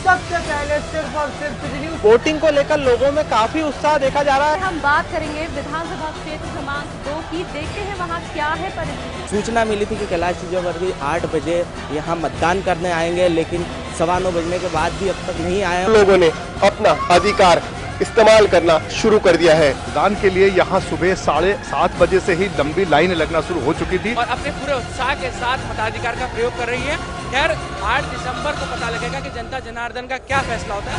सबसे पहले सिर्फ और सिर्फ न्यूज वोटिंग को लेकर लोगों में काफी उत्साह देखा जा रहा है। हम बात करेंगे विधानसभा क्षेत्र क्रमांक 2 की, देखते हैं वहाँ क्या है परिस्थिति। सूचना मिली थी कि कैलाश विजयवर्गीय 8 बजे यहाँ मतदान करने आएंगे, लेकिन 9:15 बजने के बाद भी अब तक नहीं आए। लोगों ने अपना अधिकार इस्तेमाल करना शुरू कर दिया है। मतदान के लिए यहाँ सुबह 7:30 बजे से ही लंबी लाइन लगना शुरू हो चुकी थी और अपने पूरे उत्साह के साथ मताधिकार का प्रयोग कर रही है। खैर 8 दिसंबर को पता लगेगा कि जनता जनार्दन का क्या फैसला होता है।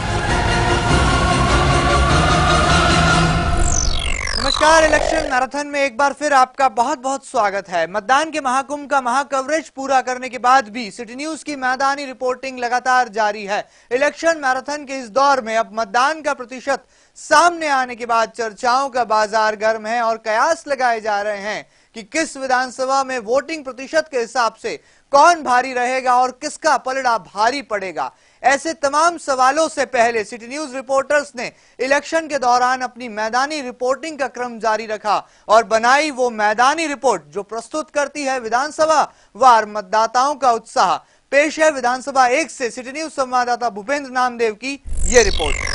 नमस्कार, इलेक्शन मैराथन में एक बार फिर आपका बहुत बहुत स्वागत है। मतदान के महाकुंभ का महाकवरेज पूरा करने के बाद भी सिटी न्यूज की मैदानी रिपोर्टिंग लगातार जारी है। इलेक्शन मैराथन के इस दौर में अब मतदान का प्रतिशत सामने आने के बाद चर्चाओं का बाजार गर्म है और कयास लगाए जा रहे हैं कि किस विधानसभा में वोटिंग प्रतिशत के हिसाब से कौन भारी रहेगा और किसका पलड़ा भारी पड़ेगा। ऐसे तमाम सवालों से पहले सिटी न्यूज रिपोर्टर्स ने इलेक्शन के दौरान अपनी मैदानी रिपोर्टिंग का क्रम जारी रखा और बनाई वो मैदानी रिपोर्ट जो प्रस्तुत करती है विधानसभा वार मतदाताओं का उत्साह। पेश है विधानसभा 1 से सिटी न्यूज संवाददाता भूपेंद्र नामदेव की ये रिपोर्ट।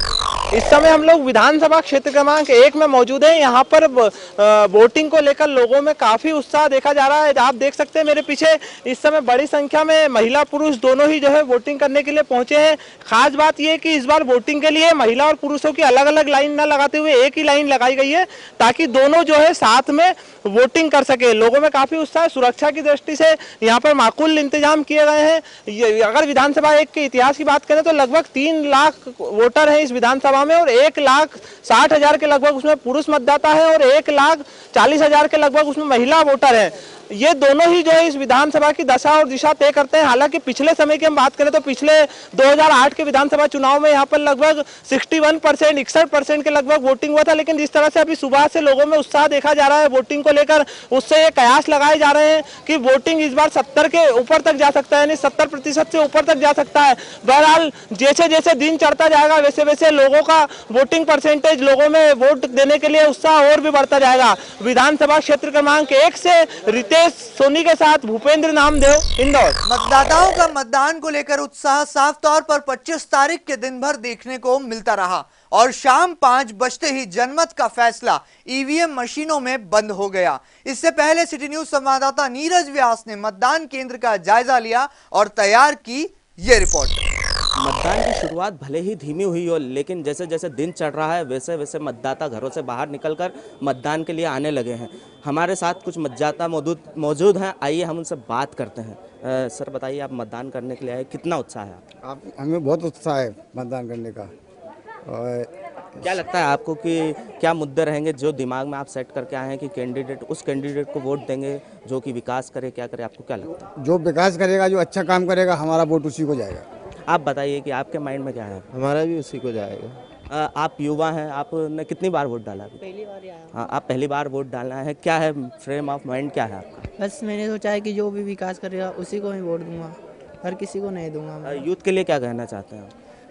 इस समय हम लोग विधानसभा क्षेत्र क्रमांक 1 में मौजूद हैं। यहाँ पर वोटिंग को लेकर लोगों में काफी उत्साह देखा जा रहा है। आप देख सकते हैं मेरे पीछे इस समय बड़ी संख्या में महिला पुरुष दोनों ही जो है वोटिंग करने के लिए पहुंचे हैं। खास बात यह है कि इस बार वोटिंग के लिए महिला और पुरुषों की अलग अलग लाइन न लगाते हुए एक ही लाइन लगाई गई है ताकि दोनों जो है साथ में वोटिंग कर सके। लोगों में काफी उत्साह, सुरक्षा की दृष्टि से यहाँ पर माकूल इंतजाम किए गए हैं। अगर विधानसभा 1 के इतिहास की बात करें तो लगभग 3 लाख वोटर हैं इस विधानसभा में और 1,60,000 के लगभग उसमें पुरुष मतदाता है और 1,40,000 के लगभग उसमें महिला वोटर है। ये दोनों ही जो है इस विधानसभा की दशा और दिशा तय करते हैं। हालांकि पिछले समय की हम बात करें तो पिछले 2008 के विधानसभा चुनाव में यहाँ पर लगभग 61%, 61% के लगभग वोटिंग हुआ था, लेकिन जिस तरह से अभी सुबह से लोगों में उत्साह देखा जा रहा है वोटिंग को लेकर, उससे ये कयास लगाए जा रहे हैं कि वोटिंग इस बार 70 के ऊपर तक जा सकता है, यानी 70% से ऊपर तक जा सकता है। बहरहाल जैसे जैसे दिन चढ़ता जाएगा वैसे वैसे लोगों का वोटिंग परसेंटेज, लोगों में वोट देने के लिए उत्साह और भी बढ़ता जाएगा। विधानसभा क्षेत्र क्रमांक 1 से रितेश सोनी के साथ भूपेंद्र नामदेव, इंदौर। मतदाताओं का मतदान को लेकर उत्साह साफ तौर पर 25 तारीख के दिन भर देखने को मिलता रहा और शाम 5 बजते ही जनमत का फैसला ईवीएम मशीनों में बंद हो गया। इससे पहले सिटी न्यूज संवाददाता नीरज व्यास ने मतदान केंद्र का जायजा लिया और तैयार की ये रिपोर्ट। मतदान की शुरुआत भले ही धीमी हुई हो, लेकिन जैसे जैसे दिन चढ़ रहा है वैसे वैसे मतदाता घरों से बाहर निकलकर मतदान के लिए आने लगे हैं। हमारे साथ कुछ मतदाता मौजूद हैं, आइए हम उनसे बात करते हैं। सर बताइए, आप मतदान करने के लिए आए, कितना उत्साह है आप? हमें बहुत उत्साह है मतदान करने का। और क्या लगता है आपको कि क्या मुद्दे रहेंगे जो दिमाग में आप सेट करके आए हैं कि कैंडिडेट उस कैंडिडेट को वोट देंगे जो कि विकास करे, क्या करे, आपको क्या लगता है? जो विकास करेगा, जो अच्छा काम करेगा, हमारा वोट उसी को जाएगा। आप बताइए कि आपके माइंड में क्या है? हमारा भी उसी को जाएगा। आप युवा हैं, आपने कितनी बार वोट डाला? पहली बार आया। हाँ, आप पहली बार वोट डालना है। क्या है फ्रेम ऑफ माइंड, क्या है आपका? बस मैंने सोचा है कि जो भी विकास करेगा उसी को मैं वोट दूंगा, हर किसी को नहीं दूंगा मैं। यूथ के लिए क्या कहना चाहते हैं?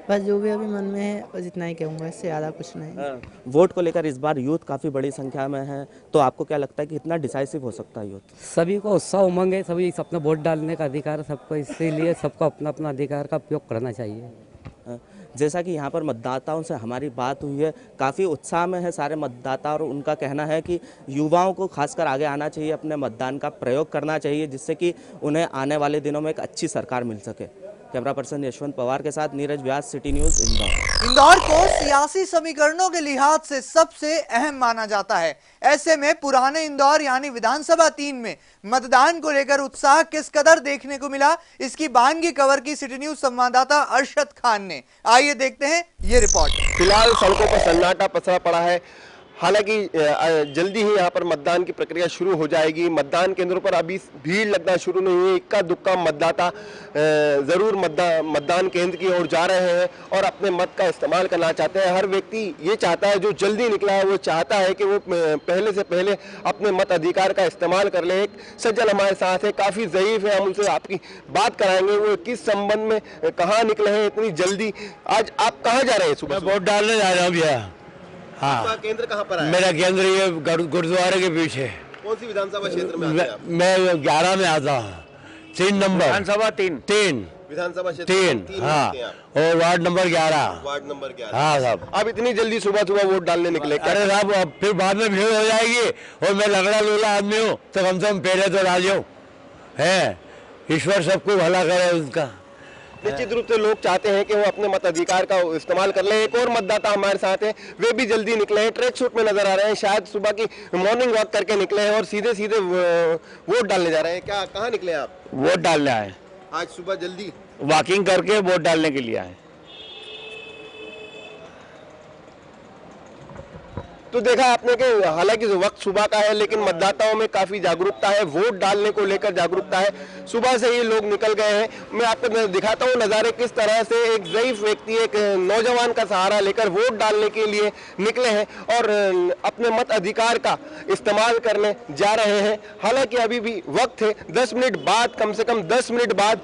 बस जो भी अभी मन में है बस इतना ही कहूँगा, इससे ज़्यादा कुछ नहीं। वोट को लेकर इस बार यूथ काफ़ी बड़ी संख्या में है, तो आपको क्या लगता है कि कितना डिसाइसिव हो सकता है यूथ? सभी को उत्साह उमंग है, सभी अपना वोट डालने का अधिकार सबको, इसीलिए सबको अपना अपना अधिकार का उपयोग करना चाहिए। जैसा कि यहाँ पर मतदाताओं से हमारी बात हुई है, काफ़ी उत्साह में है सारे मतदाता और उनका कहना है कि युवाओं को खासकर आगे आना चाहिए, अपने मतदान का प्रयोग करना चाहिए, जिससे कि उन्हें आने वाले दिनों में एक अच्छी सरकार मिल सके। कैमरा पर्सन यशवंत पवार के साथ नीरज व्यास, सिटी न्यूज, इंदौर। इंदौर को सियासी समीकरणों के लिहाज से सबसे अहम माना जाता है। ऐसे में पुराने इंदौर यानी विधानसभा 3 में मतदान को लेकर उत्साह किस कदर देखने को मिला, इसकी बानगी कवर की सिटी न्यूज संवाददाता अरशद खान ने। आइए देखते हैं ये रिपोर्ट। फिलहाल सड़कों पर सन्नाटा पसरा पड़ा है। हालांकि जल्दी ही यहाँ पर मतदान की प्रक्रिया शुरू हो जाएगी। मतदान केंद्रों पर अभी भीड़ लगना शुरू नहीं हुई। इक्का दुक्का मतदाता ज़रूर मतदान केंद्र की ओर जा रहे हैं और अपने मत का इस्तेमाल करना चाहते हैं। हर व्यक्ति ये चाहता है, जो जल्दी निकला है वो चाहता है कि वो पहले से पहले अपने मत अधिकार का इस्तेमाल कर ले। एक सज्जन हमारे साथ है, काफ़ी ज़ईफ है, हम उनसे आपकी बात कराएंगे वो किस संबंध में कहाँ निकले हैं इतनी जल्दी। आज आप कहाँ जा रहे हैं? सुबह वोट डालने जा रहा हूँ भैया। हाँ, केंद्र कहाँ पर है? मेरा केंद्र ये गुरुद्वारे के पीछे। कौन सी विधानसभा क्षेत्र में? मैं 11 में आता हूँ, 3 नंबर विधानसभा 3। विधानसभा क्षेत्र 3 हाँ, और वार्ड नंबर 11। Ward number 11। हाँ साहब। अब इतनी जल्दी सुबह सुबह वोट डालने निकले? अरे साहब अब फिर बाद में भीड़ हो जाएगी, और मैं लंगड़ा लूला आदमी हूँ, तो कम से कम पहले तो डालियो है। ईश्वर सबको भला करे उसका। निश्चित रूप से लोग चाहते हैं कि वो अपने मताधिकार का इस्तेमाल कर लें। एक और मतदाता हमारे साथ हैं, वे भी जल्दी निकले हैं, ट्रैक सूट में नजर आ रहे हैं, शायद सुबह की मॉर्निंग वॉक करके निकले हैं और सीधे सीधे वोट डालने जा रहे हैं। क्या, कहाँ निकले आप? वोट डालने आए, आज सुबह जल्दी वॉकिंग करके वोट डालने के लिए आए। तो देखा आपने कि हालांकि वक्त सुबह का है, लेकिन मतदाताओं में काफी जागरूकता है, वोट डालने को लेकर जागरूकता है। सुबह से ही लोग निकल गए हैं। मैं आपको दिखाता हूँ नज़ारे, किस तरह से एक ज़ईफ व्यक्ति, एक नौजवान का सहारा लेकर वोट डालने के लिए निकले हैं और अपने मत अधिकार का इस्तेमाल करने जा रहे हैं। हालांकि अभी भी वक्त है, 10 मिनट बाद, कम से कम 10 मिनट बाद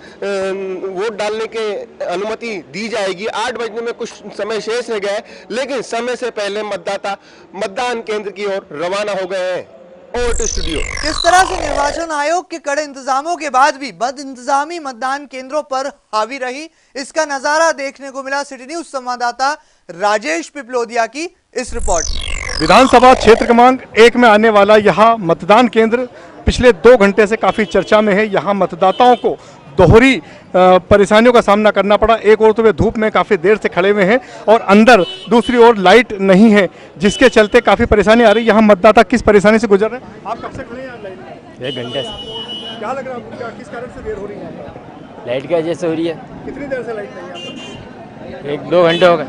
वोट डालने की अनुमति दी जाएगी। 8 बजने में कुछ समय शेष रह गया है, लेकिन समय से पहले मतदाता मतदान केंद्र की ओर रवाना हो गए हैं। Over to studio. किस तरह से निर्वाचन आयोग के कड़े इंतजामों के बाद भी बद इंतजामी मतदान केंद्रों पर हावी रही, इसका नजारा देखने को मिला सिटी न्यूज संवाददाता राजेश पिपलोदिया की इस रिपोर्ट में। विधानसभा क्षेत्र क्रमांक 1 में आने वाला यह मतदान केंद्र पिछले 2 घंटे से काफी चर्चा में है। यहाँ मतदाताओं को दोहरी परेशानियों का सामना करना पड़ा। एक ओर तो वे धूप में काफ़ी देर से खड़े हुए हैं और अंदर दूसरी ओर लाइट नहीं है, जिसके चलते काफ़ी परेशानी आ रही है। यहाँ मतदाता किस परेशानी से गुजर रहे हैं? आप कब से खड़े हैं लाइट में? 1 घंटे से। क्या लग रहा है आपको, किस कारण से देर हो रही है? लाइट की वजह से हो रही है। कितनी देर से लाइट नहीं है? 1-2 घंटे हो गए।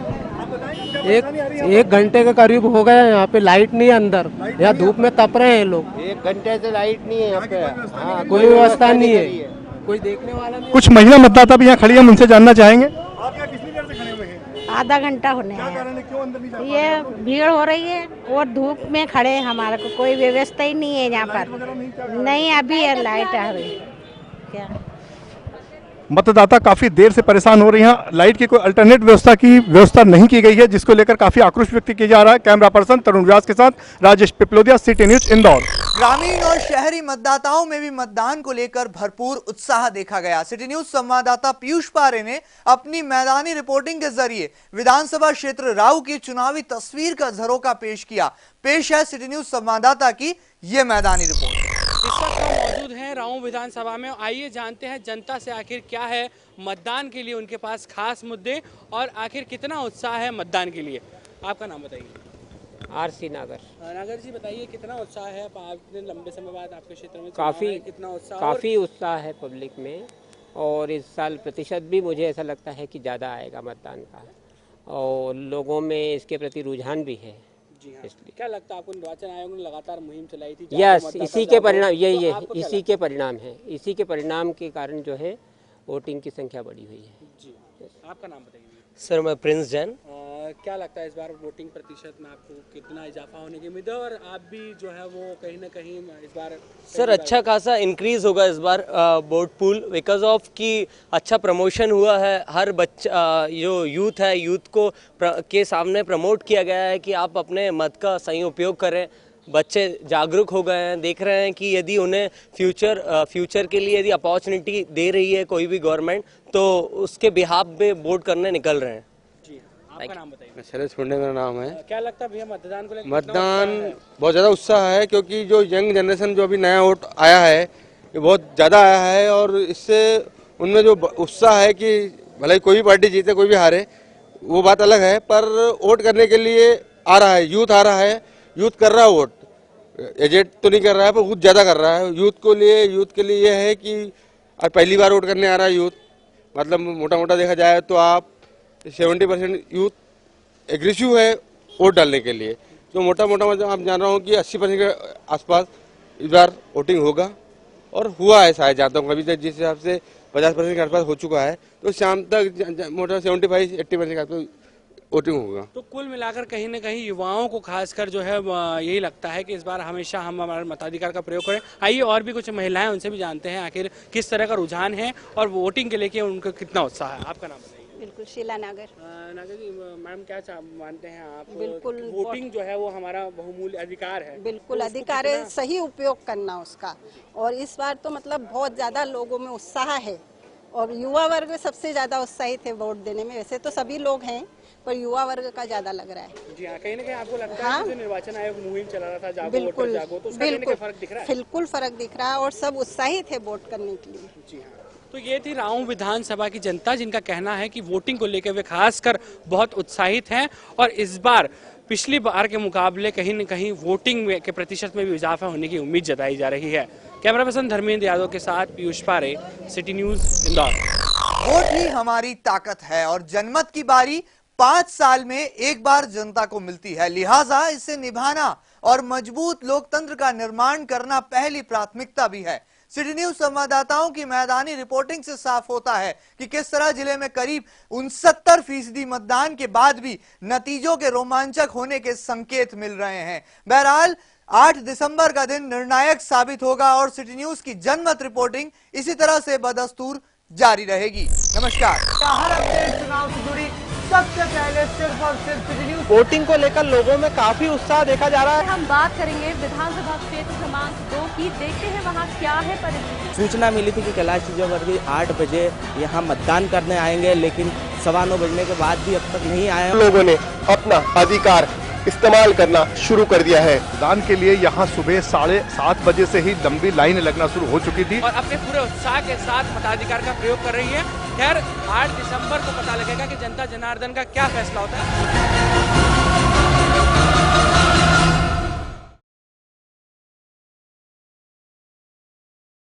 1 घंटे के करीब हो गया। यहाँ पे लाइट नहीं है, अंदर यहाँ धूप में तप रहे हैं लोग। 1 घंटे से लाइट नहीं है यहाँ पे। हाँ, कोई व्यवस्था नहीं है, कोई देखने वाला नहीं। कुछ महिला मतदाता भी यहाँ खड़ी है, हम उनसे जानना चाहेंगे। आप यहाँ कितनी देर से खड़े हुए हैं? आधा घंटा होने क्या कारण है, क्यों अंदर नहीं जा पा रहे? ये भीड़ हो रही है और धूप में खड़े हैं, हमारे को कोई व्यवस्था ही नहीं है यहाँ पर। नहीं, अभी है लाइट आ रही है। क्या मतदाता काफी देर से परेशान हो रही हैं। लाइट की कोई अल्टरनेट व्यवस्था नहीं की गई है, जिसको लेकर काफी आक्रोश व्यक्त किया जा रहा है। कैमरा पर्सन तरुण व्यास के साथ राजेश पिपलोदिया, सिटी न्यूज, इंदौर। ग्रामीण और शहरी मतदाताओं में भी मतदान को लेकर भरपूर उत्साह देखा गया। सिटी न्यूज संवाददाता पीयूष पारे ने अपनी मैदानी रिपोर्टिंग के जरिए विधानसभा क्षेत्र राऊ की चुनावी तस्वीर का झरोका पेश किया। पेश है सिटी न्यूज संवाददाता की ये मैदानी रिपोर्ट। इस वक्त हम मौजूद हैं राऊ विधानसभा में। आइए जानते हैं जनता से आखिर क्या है मतदान के लिए उनके पास खास मुद्दे और आखिर कितना उत्साह है मतदान के लिए। आपका नाम बताइए। आरसी नागर। नागर जी बताइए कितना उत्साह है, आपने लंबे समय बाद आपके क्षेत्र में कितना उत्साह? काफ़ी उत्साह है पब्लिक में, और इस साल प्रतिशत भी मुझे ऐसा लगता है कि ज़्यादा आएगा मतदान का, और लोगों में इसके प्रति रुझान भी है। जी हाँ। क्या लगता है आपको, निर्वाचन आयोग ने लगातार मुहिम चलाई थी? यस, इसी के परिणाम यही है, इसी के परिणाम है, इसी के परिणाम के कारण जो है वोटिंग की संख्या बढ़ी हुई है। जी, आपका नाम बताइए। सर मैं प्रिंस जैन। क्या लगता है इस बार वोटिंग प्रतिशत में आपको कितना इजाफा होने की उम्मीद है, और आप भी जो है वो कहीं ना कहीं इस बार? सर अच्छा खासा इंक्रीज होगा इस बार वोट पूल, बिकॉज ऑफ कि अच्छा प्रमोशन हुआ है। हर बच्चा जो यूथ है, यूथ को के सामने प्रमोट किया गया है कि आप अपने मत का सही उपयोग करें। बच्चे जागरूक हो गए हैं, देख रहे हैं कि यदि उन्हें फ्यूचर के लिए यदि अपॉर्चुनिटी दे रही है कोई भी गवर्नमेंट, तो उसके बिहाफ पे वोट करने निकल रहे हैं। जी, आपका नाम बताइए। शरद छोड़ने मेरा नाम है। क्या लगता है भैया मतदान को लेकर? मतदान बहुत ज़्यादा उत्साह है, क्योंकि जो यंग जनरेशन जो अभी नया वोट आया है ये बहुत ज़्यादा आया है, और इससे उनमें जो उत्साह है कि भले ही कोई भी पार्टी जीते कोई भी हारे, वो बात अलग है, पर वोट करने के लिए आ रहा है, यूथ आ रहा है, यूथ कर रहा है वोट। एजेड तो नहीं कर रहा है पर यूथ ज़्यादा कर रहा है। यूथ के लिए ये है कि आज पहली बार वोट करने आ रहा है यूथ, मतलब मोटा मोटा देखा जाए तो आप 70% यूथ एग्रेसिव है वोट डालने के लिए। तो मोटा मोटा मतलब आप जान रहा हूँ कि 80% के आसपास इस बार वोटिंग होगा, और हुआ है शायद जाता हूँ अभी तक जिस हिसाब से 50% के आसपास हो चुका है, तो शाम तक मोटा 75-80% के आसपास वोटिंग होगा। तो कुल मिलाकर कहीं ना कहीं युवाओं को खासकर जो है यही लगता है कि इस बार हमेशा हम हमारे मताधिकार का प्रयोग करें। आइए और भी कुछ महिलाएं, उनसे भी जानते हैं आखिर किस तरह का रुझान है और वोटिंग के लेके उनका कितना उत्साह है। आपका नाम बताइए। बिल्कुल, शीला नागर। नागर जी, मैम क्या मानते हैं आप? बिल्कुल, वोटिंग जो है वो हमारा बहुमूल्य अधिकार है। बिल्कुल अधिकार है, सही उपयोग करना उसका, और इस बार तो मतलब बहुत ज़्यादा लोगों में उत्साह है और युवा वर्ग सबसे ज्यादा उत्साहित है वोट देने में। वैसे तो सभी लोग हैं, पर युवा वर्ग का ज्यादा लग रहा है। जी हाँ, कहीं ना कहीं आपको लगता है कि जो निर्वाचन आयोग मुहिम चला रहा था जागो बिल्कुल, वोटर जागो, तो उसका कहीं ना कहीं फर्क दिख रहा है? बिल्कुल फर्क दिख रहा है और सब उत्साहित है वोट करने के लिए। जी हाँ, तो ये थी राऊ विधानसभा की जनता, जिनका कहना है कि वोटिंग को लेकर वे खासकर बहुत उत्साहित हैं और इस बार पिछली बार के मुकाबले कहीं न कहीं वोटिंग के प्रतिशत में भी इजाफा होने की उम्मीद जताई जा रही है। कैमरा पर्सन धर्मेंद्र यादव के साथ पीयूष पारे, सिटी न्यूज, इंदौर। वोट ही हमारी ताकत है और जनमत की बारी 5 साल में एक बार जनता को मिलती है, लिहाजा इसे निभाना और मजबूत लोकतंत्र का निर्माण करना पहली प्राथमिकता भी है। सिटी न्यूज संवाददाताओं की मैदानी रिपोर्टिंग से साफ होता है कि किस तरह जिले में करीब 69% मतदान के बाद भी नतीजों के रोमांचक होने के संकेत मिल रहे हैं। बहरहाल 8 दिसंबर का दिन निर्णायक साबित होगा और सिटी न्यूज की जनमत रिपोर्टिंग इसी तरह से बदस्तूर जारी रहेगी। नमस्कार। हर अपडेट चुनाव से जुड़ी सबसे पहले सिर्फ और सिर्फ सिटी न्यूज। वोटिंग को लेकर लोगों में काफी उत्साह देखा जा रहा है। हम बात करेंगे विधानसभा क्षेत्र क्रमांक 2 की, देखते हैं वहाँ क्या है परिस्थिति। सूचना मिली थी कि कैलाश विजयवर्गीय 8 बजे यहाँ मतदान करने आएंगे, लेकिन 9:15 बजने के बाद भी अब तक नहीं आए। लोगों ने अपना अधिकार इस्तेमाल करना शुरू कर दिया है। मतदान के लिए यहाँ सुबह 7:30 बजे से ही लंबी लाइन लगना शुरू हो चुकी थी और अपने पूरे उत्साह के साथ मताधिकार का प्रयोग कर रही है। खैर 8 दिसंबर को पता लगेगा कि जनता जनार्दन का क्या फैसला होता है।